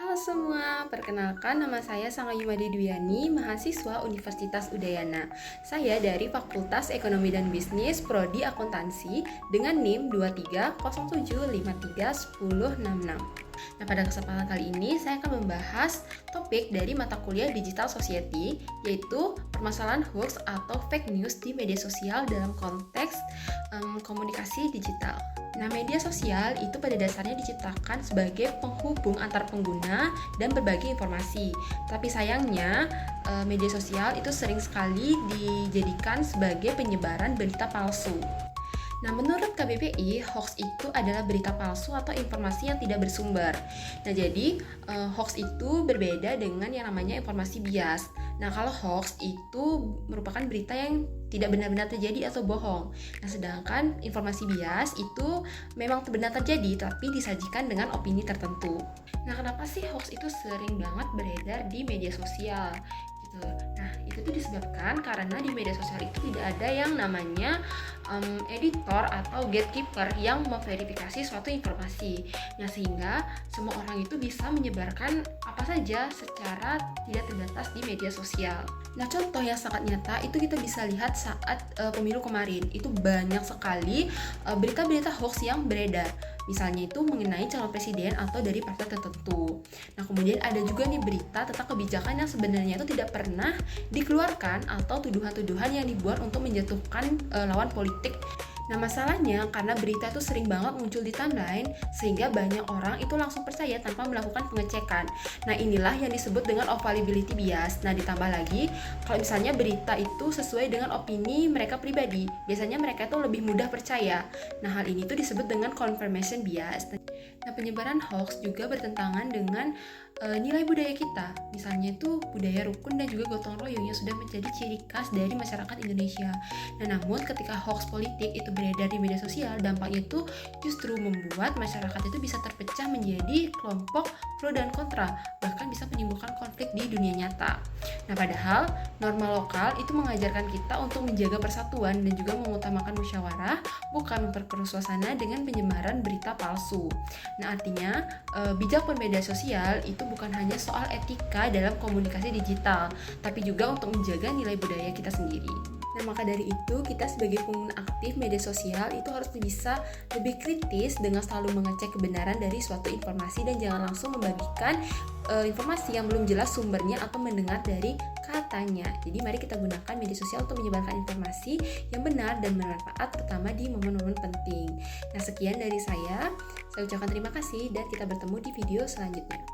Halo semua, perkenalkan nama saya Sangayumadi Dwiani, mahasiswa Universitas Udayana. Saya dari Fakultas Ekonomi dan Bisnis, Prodi Akuntansi, dengan NIM 2307531066. Nah, pada kesempatan kali ini saya akan membahas topik dari mata kuliah Digital Society, yaitu permasalahan hoax atau fake news di media sosial dalam konteks komunikasi digital. Nah, media sosial itu pada dasarnya diciptakan sebagai penghubung antar pengguna dan berbagi informasi. Tapi sayangnya, media sosial itu sering sekali dijadikan sebagai penyebaran berita palsu. Nah, menurut KBBI, hoax itu adalah berita palsu atau informasi yang tidak bersumber. Nah, jadi hoax itu berbeda dengan yang namanya informasi bias. Nah, kalau hoax itu merupakan berita yang tidak benar-benar terjadi atau bohong. Nah, sedangkan informasi bias itu memang benar terjadi tapi disajikan dengan opini tertentu. Nah, kenapa sih hoax itu sering banget beredar di media sosial? Gitu. Nah, itu tuh disebabkan karena di media sosial itu tidak ada yang namanya editor atau gatekeeper yang memverifikasi suatu informasi. Nah, sehingga semua orang itu bisa menyebarkan apa saja secara tidak terbatas di media sosial. Nah, contoh yang sangat nyata itu kita bisa lihat saat pemilu kemarin. Itu banyak sekali berita-berita hoax yang beredar. Misalnya itu mengenai calon presiden atau dari partai tertentu. Nah, kemudian ada juga nih berita tentang kebijakan yang sebenarnya itu tidak pernah dikeluarkan atau tuduhan-tuduhan yang dibuat untuk menjatuhkan lawan politik. Nah, masalahnya karena berita itu sering banget muncul di timeline sehingga banyak orang itu langsung percaya tanpa melakukan pengecekan. Nah, inilah yang disebut dengan availability bias. Nah, ditambah lagi kalau misalnya berita itu sesuai dengan opini mereka pribadi, biasanya mereka itu lebih mudah percaya. Nah, hal ini tuh disebut dengan confirmation bias. Nah, penyebaran hoax juga bertentangan dengan nilai budaya kita. Misalnya itu budaya rukun dan juga gotong royong yang sudah menjadi ciri khas dari masyarakat Indonesia. Nah, namun ketika hoax politik itu beredar di media sosial, dampaknya itu justru membuat masyarakat itu bisa terpecah menjadi kelompok pro dan kontra, bahkan bisa menimbulkan konflik di dunia nyata. Nah, padahal norma lokal itu mengajarkan kita untuk menjaga persatuan dan juga mengutamakan musyawarah, bukan memperkeruh suasana dengan penyebaran berita palsu. Nah, artinya bijak bermedia sosial itu bukan hanya soal etika dalam komunikasi digital, tapi juga untuk menjaga nilai budaya kita sendiri. Nah, maka dari itu kita sebagai pengguna aktif media sosial itu harus bisa lebih kritis dengan selalu mengecek kebenaran dari suatu informasi dan jangan langsung membagikan informasi yang belum jelas sumbernya atau mendengar dari katanya. Jadi mari kita gunakan media sosial untuk menyebarkan informasi yang benar dan bermanfaat, terutama di momen-momen penting. Nah, sekian dari saya ucapkan terima kasih dan kita bertemu di video selanjutnya.